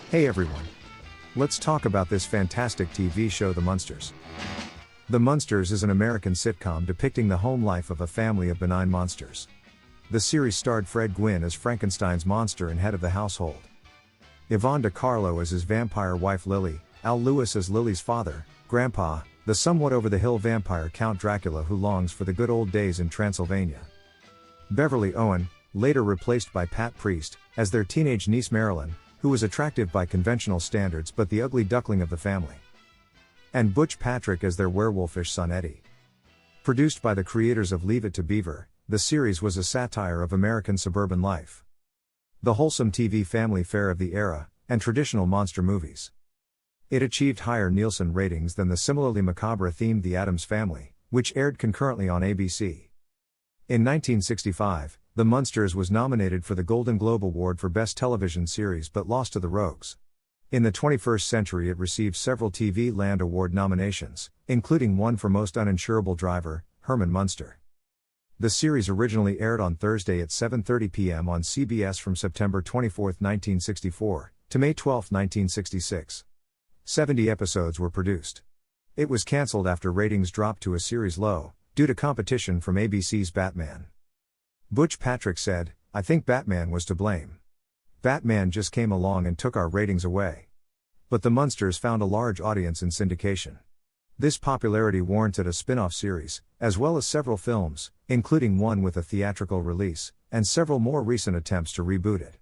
Hey everyone. Let's talk about this fantastic TV show, The Munsters. The Munsters is an American sitcom depicting the home life of a family of benign monsters. The series starred Fred Gwynne as Frankenstein's monster and head of the household, Yvonne DiCarlo as his vampire wife Lily, Al Lewis as Lily's father, Grandpa, the somewhat over-the-hill vampire Count Dracula who longs for the good old days in Transylvania, Beverly Owen, later replaced by Pat Priest, as their teenage niece Marilyn, who was attractive by conventional standards but the ugly duckling of the family, and Butch Patrick as their werewolfish son Eddie. Produced by the creators of Leave It to Beaver, the series was a satire of American suburban life, the wholesome TV family fare of the era, and traditional monster movies. It achieved higher Nielsen ratings than the similarly macabre-themed The Addams Family, which aired concurrently on ABC. In 1965, The Munsters was nominated for the Golden Globe Award for Best Television Series but lost to The Rogues. In the 21st century it received several TV Land Award nominations, including one for Most Uninsurable Driver, Herman Munster. The series originally aired on Thursday at 7:30 p.m. on CBS from September 24, 1964, to May 12, 1966. 70 episodes were produced. It was cancelled after ratings dropped to a series low, due to competition from ABC's Batman. Butch Patrick said, "I think Batman was to blame. Batman just came along and took our ratings away." But The Munsters found a large audience in syndication. This popularity warranted a spin-off series, as well as several films, including one with a theatrical release, and several more recent attempts to reboot it.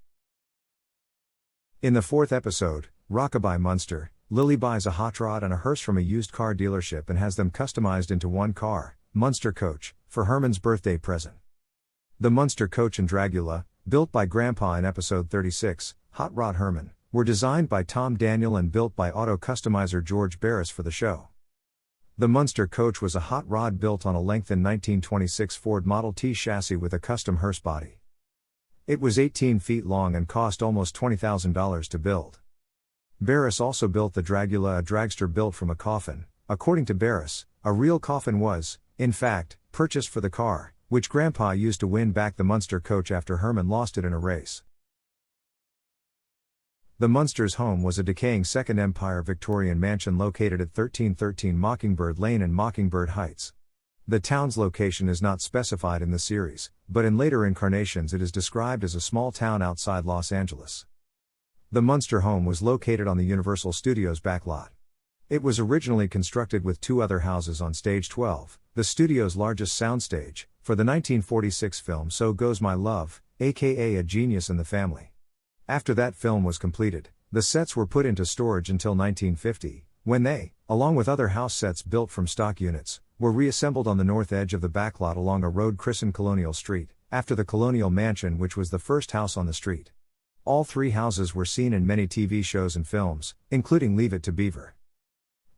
In the fourth episode, Rockabye Munster, Lily buys a hot rod and a hearse from a used car dealership and has them customized into one car, Munster Coach, for Herman's birthday present. The Munster Coach and Dragula, built by Grandpa in episode 36, Hot Rod Herman, were designed by Tom Daniel and built by auto customizer George Barris for the show. The Munster Coach was a hot rod built on a lengthened 1926 Ford Model T chassis with a custom hearse body. It was 18 feet long and cost almost $20,000 to build. Barris also built the Dragula, a dragster built from a coffin. According to Barris, a real coffin was, in fact, purchased for the car, which Grandpa used to win back the Munster Coach after Herman lost it in a race. The Munster's Home was a decaying Second Empire Victorian mansion located at 1313 Mockingbird Lane in Mockingbird Heights. The town's location is not specified in the series, but in later incarnations it is described as a small town outside Los Angeles. The Munster Home was located on the Universal Studios backlot. It was originally constructed with two other houses on Stage 12, the studio's largest soundstage, for the 1946 film So Goes My Love, aka A Genius in the Family. After that film was completed, the sets were put into storage until 1950, when they, along with other house sets built from stock units, were reassembled on the north edge of the backlot along a road christened Colonial Street, after the Colonial Mansion, which was the first house on the street. All three houses were seen in many TV shows and films, including Leave It to Beaver.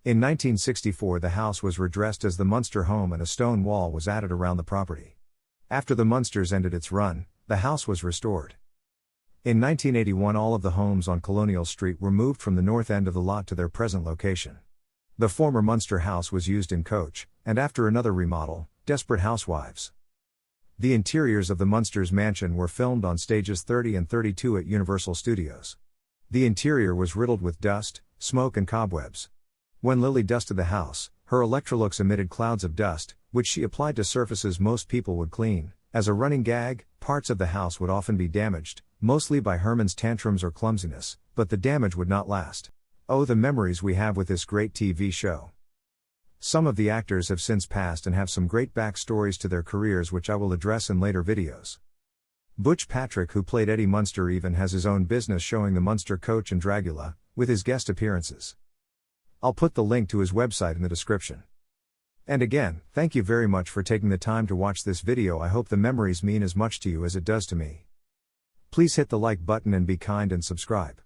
In 1964 the house was redressed as the Munster Home and a stone wall was added around the property. After the Munsters ended its run, the house was restored. In 1981 all of the homes on Colonial Street were moved from the north end of the lot to their present location. The former Munster house was used in Coach, and after another remodel, Desperate Housewives. The interiors of the Munsters mansion were filmed on stages 30 and 32 at Universal Studios. The interior was riddled with dust, smoke and cobwebs. When Lily dusted the house, her Electrolux emitted clouds of dust, which she applied to surfaces most people would clean. As a running gag, parts of the house would often be damaged, mostly by Herman's tantrums or clumsiness, but the damage would not last. Oh, the memories we have with this great TV show. Some of the actors have since passed and have some great backstories to their careers which I will address in later videos. Butch Patrick, who played Eddie Munster, even has his own business showing the Munster Coach and Dragula, with his guest appearances. I'll put the link to his website in the description. And again, thank you very much for taking the time to watch this video. I hope the memories mean as much to you as it does to me. Please hit the like button and be kind and subscribe.